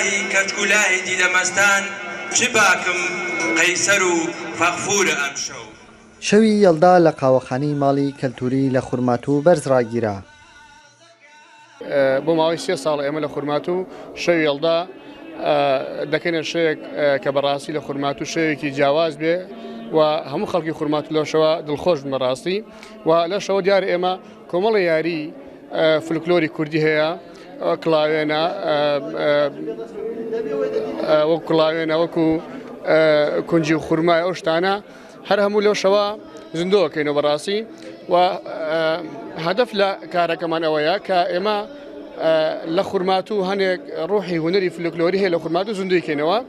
شاهی کەچکولای دیدەمەستان چ باکم قەیسەر و فەغفورە ئەم شەو. شەوی یەڵدا لە قاوەخانەی ماڵی کەلتوری لە خورماتوو بەرزڕاگیرا. بۆ ماوەی 3 ساڵ ئێمە لە خورماتوو شەوی یەڵدا دەکەینە شەیەک کە بەڕاستی لە خورماتوو شەیەکی جیاواز بێ و هەموو خەڵکی خورماتوو لەو شەوە دڵخۆش بن بەڕاستی و لە شەوە دیارە ئێمە کۆمەڵی یاری فولکلۆری کوردی هەیە کڵاوێنە وەکو کڵاوێنە وەکو کونجی و خورمای ئەو شتانە هەر هەموو لەو شەوە زیندۆکەینەوە بەڕاستی و هەدەف لە کارەکەمان ئەوەیە کە ئێمە لە خورماتوو هەنێک ڕوحی هونەری فولکلۆری هەیە لە خورماتوو زیندویکەینەوە.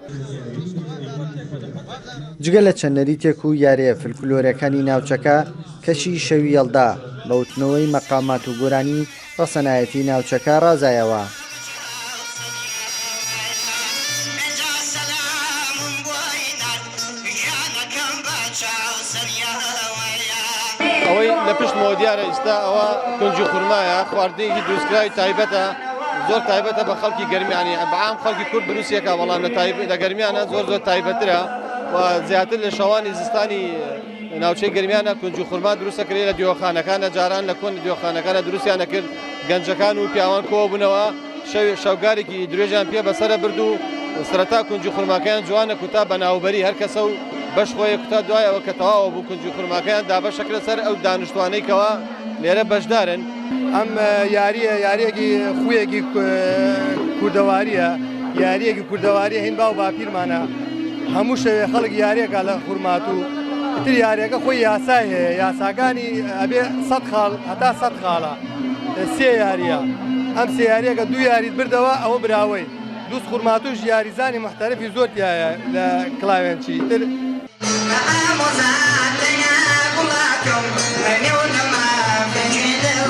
جگە لە چەند نەریتێک و یاریە فولکلۆرەکانی ناوچەکە کەشی شەوی یەڵدا بە وتنەوەی مەقامات و گۆرانی ڕەسەنایەتی ناوچەکە ڕازایەوە. ئەوەی لە پشتمەوە دیارە ئێستا ئەوە کونجی خورمایە خواردنێکی دروستکراوی تایبەتە زۆر تایبەتە بە خەڵکی گەرمیانی بەعام خەڵکی کورد بروسیەکە بەڵام لە گەرمیانە زۆر تایبەترە و زیاتر لە شەوانی زستانی ناوچەی گەرمیانە کونجی خورما دروستەکرێت لە دیوەخانەکانە جاران لە کۆن دیوەخانەکانە دروستیان نەکرد گەنجەکان و پیاوان کۆ بوونەوە شەوگارێکی درێژیان پێ بەسەرە برد و سەرەتا کونجی خورماکەیان جوانە کوتا بەناوبەری هەر کەسە و بەش خۆی کوتا دوایەوە کە تەواوە بوو کونجی خورماکەیان دابەشەکرە سەر ئەو دانیشتوانەیەکەوە لێرە بەشدارن. ئەم یاریەکی خویەکی کوردەواریە یاریەکی کوردەواریە هین باو باپیرمانە هەموو شەوێ خەڵک یاریەکە لە خورماتوو تر یاریەکە خۆی یاسای هەیە یاساکانی ئەبێ 100 خاڵ هەتا 100 خاڵە 3 یاریە ئەم 3 یاریەکە 2 یاریت بردەوە ئەوە براوەی دووس خورماتوش یاریزانی محتەرەفی زۆرتیایە لە کڵاوێنچی تر.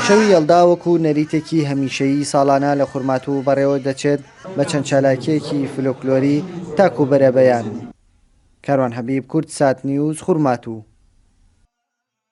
شەوی یەڵدا وەکو نەریتێکی هەمیشەیی ساڵانە لە خورماتوو بەڕێوە دەچێت بە چەند چالاکیەکی فولکلۆری تاکو بەرەبەیان. کاروان حەبیب، کورد سات نیوز، خورماتوو.